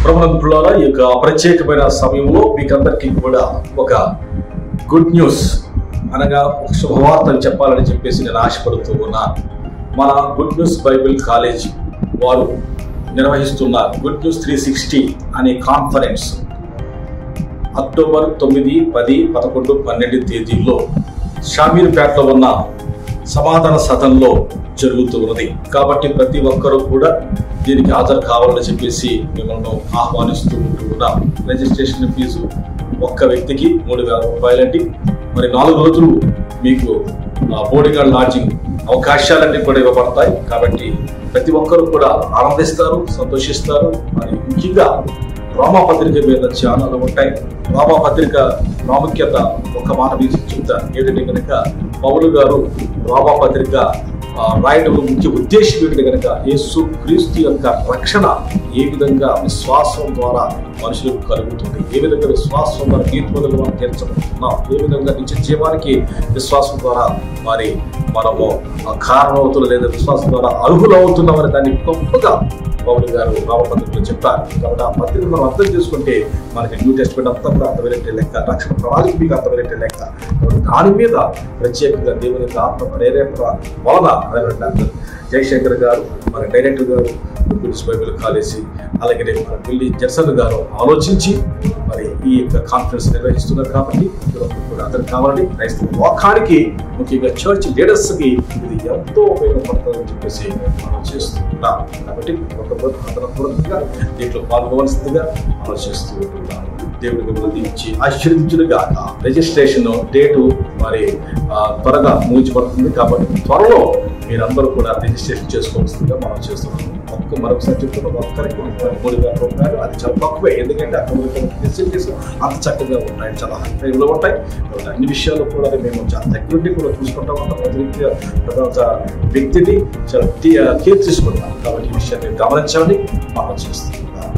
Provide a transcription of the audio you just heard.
ప్రభునందులారా ఈ యొక్క ప్రత్యేకమైన సమయంలో మీకందరికీ కూడా ఒక గుడ్ న్యూస్ అనగా ఒక శుభవార్తను చెప్పాలని చెప్పేసి నేను ఆశపడుతూ ఉన్నాను. మన గుడ్ న్యూస్ బైబిల్ కాలేజ్ వారు నిర్వహిస్తున్న గుడ్ న్యూస్ 360 అనే కాన్ఫరెన్స్ అక్టోబర్ 9, 10, 11, 12 తేదీల్లో షామీర్పేటలో ఉన్న సమాధాన సదన్లో జరుగుతూ ఉన్నది. కాబట్టి ప్రతి ఒక్కరూ కూడా దీనికి హాజరు కావాలని చెప్పేసి మిమ్మల్ని ఆహ్వానిస్తూ ఉన్నాం. రిజిస్ట్రేషన్ ఫీజు ఒక్క వ్యక్తికి 3,000 రూపాయలండి. మరి 4 రోజులు మీకు బోర్డింగ్ అండ్ లాడ్జింగ్ అవకాశాలన్నీ కూడా ఇవ్వబడతాయి. కాబట్టి ప్రతి ఒక్కరు కూడా ఆనందిస్తారు, సంతోషిస్తారు. మరి ముఖ్యంగా రోమాపత్రిక మీద ధ్యానాలు ఉంటాయి. రోమాపత్రిక ప్రాముఖ్యత ఒక మాట మీద చెప్తారు. ఏంటంటే కనుక పౌలు గారు రోమాపత్రిక రాయడం ముఖ్య ఉద్దేశం ఏంటంటే కనుక యేసు క్రీస్తు యొక్క రక్షణ ఏ విధంగా విశ్వాసం ద్వారా మనుషులకు కలుగుతుంది, ఏ విధంగా విశ్వాసం ద్వారా నీతిమంతులుగా మనం తీర్చబడుతున్నాం, ఏ విధంగా నిత్య జీవానికి విశ్వాసం ద్వారా మరి మనము కారణమవుతున్న లేదా విశ్వాసం ద్వారా అర్హులవుతున్నామని దాన్ని గొప్పగా పౌలు గారు రోమపత్రికలో చెప్పారు. కాబట్టి ఆ పత్రిక మనం అర్థం చేసుకుంటే మనకి న్యూ టెస్ట్మెంట్ అంతా కూడా అర్థమైనట్టే లెక్క, రక్షణ ప్రణాళిక మీకు అర్థమైనట్టే లెక్క. దాని మీద ప్రత్యేకంగా దేవుని యొక్క ఆత్మ ప్రేరేపణ వలన డాక్టర్ జయశంకర్ గారు, మన డైరెక్టర్ గారు గుడ్ న్యూస్ బైబిల్ కాలేజీ, అలాగే మన పిల్లి జర్సన్ గారు ఆలోచించి మరి ఈ యొక్క కాన్ఫరెన్స్ నిర్వహిస్తున్నారు. కాబట్టి కూడా అందరికి కావాలని క్రైస్తవ లోకానికి ముఖ్యంగా చర్చ్ లీడర్స్కి ఇది ఎంతో ఉపయోగపడుతుందని చెప్పేసి మనం చేస్తున్నాం. కాబట్టి పూర్వకంగా దీంట్లో పాల్గొవలసిందిగా ఆలోచిస్తూ ఉంటున్నాను. దేవుడి మిమ్మల్ని దీవించి ఆశీర్వదించునుగా. రిజిస్ట్రేషన్ డేటు మరి త్వరగా ముగించబడుతుంది. కాబట్టి త్వరలో మీరందరూ కూడా రిజిస్ట్రేషన్ చేసుకోవాల్సిందిగా మనం చేస్తున్నాము. మరొకసారి చెప్తున్నాం, ఒక్కరికి 3,000 రూపాయలు. అది చాలా తక్కువే, ఎందుకంటే అక్కడ ఫెసిలిటీస్ అంత చక్కగా ఉంటాయి, చాలా హైలో ఉంటాయి. అన్ని విషయాల్లో కూడా మేము చాలా దగ్గరుండి కూడా చూసుకుంటా ఉంటాం. ప్రతి ఒక్క వ్యక్తిని చాలా కేర్ తీసుకుంటాం. కాబట్టి ఈ విషయాన్ని గమనించాలని మనం చేస్తున్నాం.